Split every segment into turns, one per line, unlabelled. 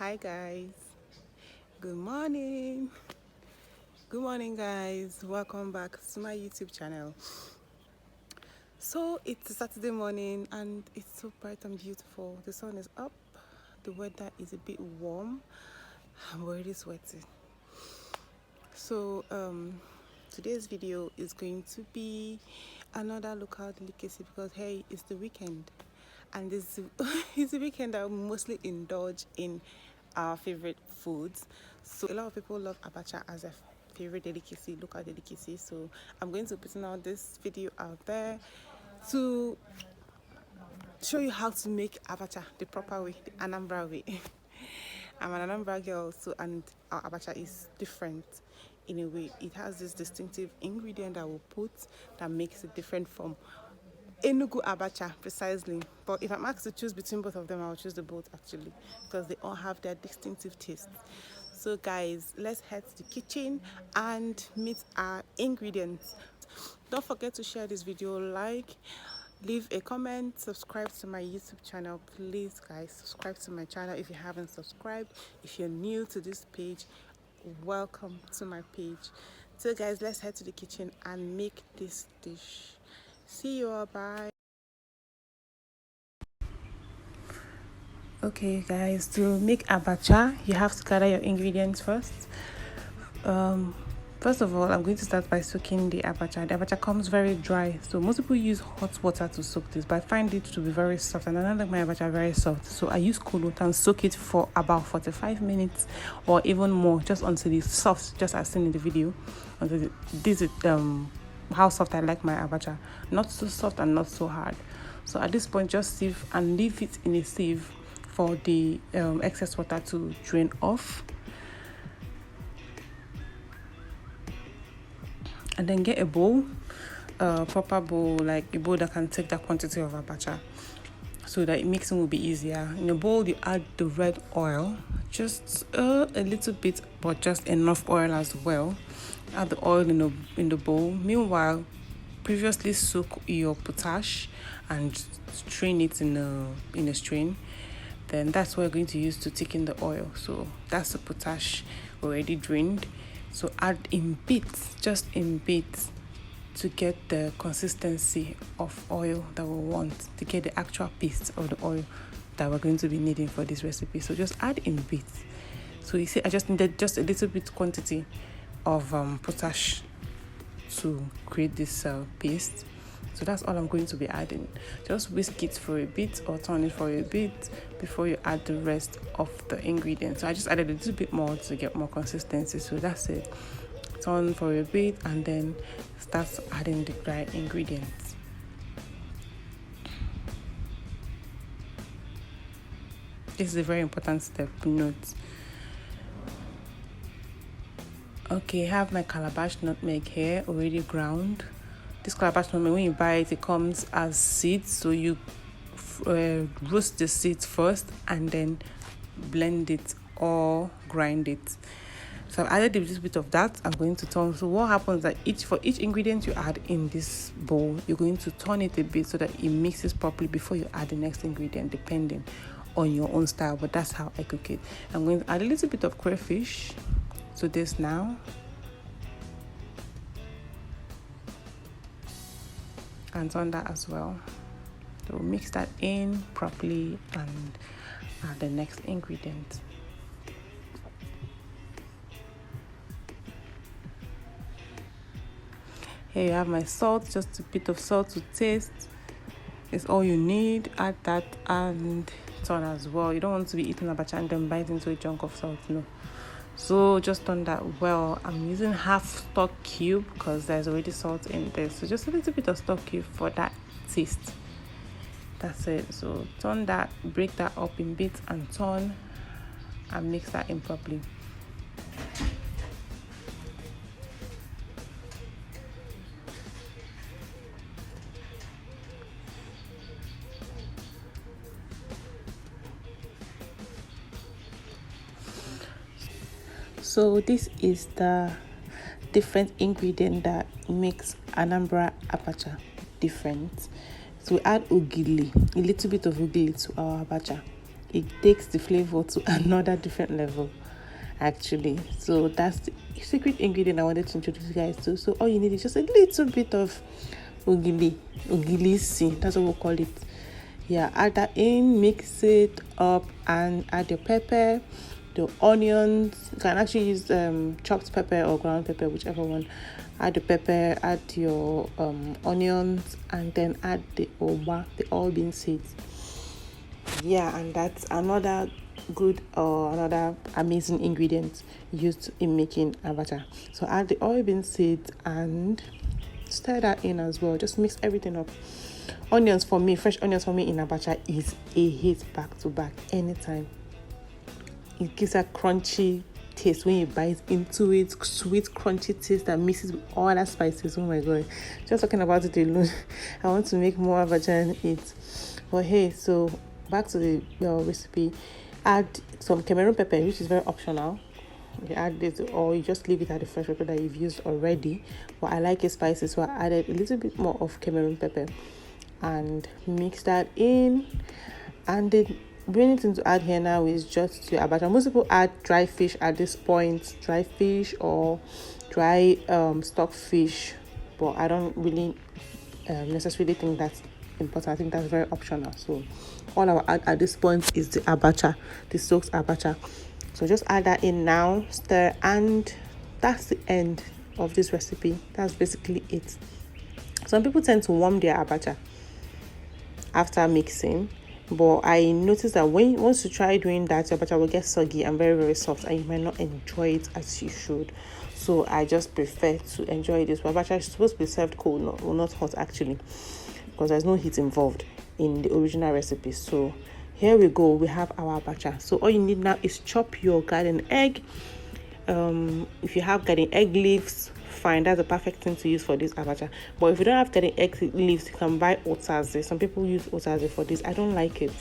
Hi guys, good morning. Good morning guys, welcome back to my YouTube channel. So it's a Saturday morning and it's so bright and beautiful. The sun is up, the weather is a bit warm. I'm already sweating. So today's video is going to be another local delicacy because hey, it's the weekend and this it's the weekend that we mostly indulge in our favorite foods. So a lot of people love Abacha as a favorite delicacy, local delicacy. So I'm going to put out this video out there to show you how to make Abacha the proper way, the Anambra way. I'm an Anambra girl, so and our Abacha is different in a way. It has this distinctive ingredient that we'll put that makes it different from Enugu Abacha precisely. But if I'm asked to choose between both of them, I'll choose the both actually because they all have their distinctive taste. So guys, let's head to the kitchen and meet our ingredients. Don't forget to share this video, leave a comment, subscribe to my YouTube channel. Please guys, subscribe to my channel if you haven't subscribed. If you're new to this page, welcome to my page. So guys, let's head to the kitchen and make this dish. See you all, bye. Okay guys, to make Abacha you have to gather your ingredients first. First of all, I'm going to start by soaking the Abacha. The Abacha comes very dry, so most people use hot water to soak this, but I find it to be very soft and I don't like my Abacha very soft, so I use cold water and soak it for about 45 minutes or even more, just until it's soft, just as seen in the video. Until this is how soft I like my Abacha, not so soft and not so hard. So at this point, just sieve and leave it in a sieve for the excess water to drain off. And then get a bowl, proper bowl, like a bowl that can take that quantity of Abacha, so that mixing will be easier. In a bowl, you add the red oil, just a little bit, but just enough oil as well. Add the oil in the bowl. Meanwhile, previously soak your potash and strain it in a strain. Then that's what we're going to use to thicken the oil. So that's the potash already drained. So add in bits, just in bits, to get the consistency of oil that we want, to get the actual paste of the oil that we're going to be needing for this recipe. So just add in bits. So you see, I just needed just a little bit quantity of potash to create this paste. So that's all I'm going to be adding. Just whisk it for a bit or turn it for a bit before you add the rest of the ingredients. So I just added a little bit more to get more consistency. So that's it. Turn for a bit and then start adding the dry ingredients. This is a very important step, note. Okay, I have my calabash nutmeg here already ground. This calabash nutmeg, when you buy it, it comes as seeds, so you roast the seeds first and then blend it or grind it. So I've added a little bit of that. I'm going to turn. So what happens is that for each ingredient you add in this bowl, you're going to turn it a bit so that it mixes properly before you add the next ingredient, depending on your own style. But that's how I cook it. I'm going to add a little bit of crayfish to this now. And turn that as well. So mix that in properly and add the next ingredient. Here you have my salt, just a bit of salt to taste. It's all you need. Add that and turn as well. You don't want to be eating Abacha and then bite into a chunk of salt, no. So just turn that well. I'm using half stock cube because there's already salt in there. So just a little bit of stock cube for that taste. That's it. So turn that, break that up in bits and turn and mix that in properly. So this is the different ingredient that makes Anambra Abacha different. So we add ugili, a little bit of ugili to our Abacha. it takes the flavor to another different level actually. So that's the secret ingredient I wanted to introduce you guys to. So all you need is just a little bit of ogilisi, that's what we'll call it. Yeah, add that in, mix it up, and add your pepper, the onions. You can actually use chopped pepper or ground pepper, whichever one. Add the pepper, add your onions, and then add the oba, the oil bean seeds. Yeah, and that's another good or another amazing ingredient used in making abacha. So add the oil bean seeds and stir that in as well. Just mix everything up. Onions for me, fresh onions for me in abacha is a hit back to back anytime. It gives a crunchy taste when you bite into it, sweet crunchy taste that mixes with all other spices. Oh my god, just talking about it alone I want to make more abacha and eat. But hey, so back to the recipe. Add some Cameroon pepper, which is very optional. You add this, or you just leave it at the fresh pepper that you've used already. But I like it spicy, so I added a little bit more of Cameroon pepper and mix that in. And the main thing to add here now is just your abacha. Most people add dry fish at this point, dry fish or dry stock fish, but I don't really necessarily think that's important. I think that's very optional. So all I will add at this point is the abacha, the soaked abacha. So just add that in now, stir, and that's the end of this recipe. That's basically it. Some people tend to warm their abacha after mixing, but I noticed that once you try doing that, your abacha will get soggy and very, very soft, and you might not enjoy it as you should. So I just prefer to enjoy this. But abacha is supposed to be served cold, not hot actually, because there's no heat involved in the original recipe. So here we go, we have our abacha. So all you need now is chop your garden egg. If you have garden egg leaves, fine, that's the perfect thing to use for this abacha. But if you don't have garden egg leaves, you can buy otaze. Some people use otaze for this. I don't like it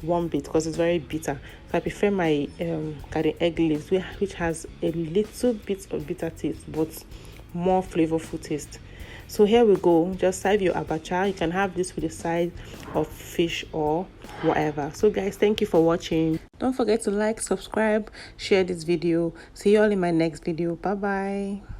one bit because it's very bitter. So I prefer my garden egg leaves, which has a little bit of bitter taste but more flavorful taste. So here we go, just serve your abacha. You can have this with a side of fish or whatever. So guys, thank you for watching. Don't forget to like, subscribe, share this video. See you all in my next video. Bye bye.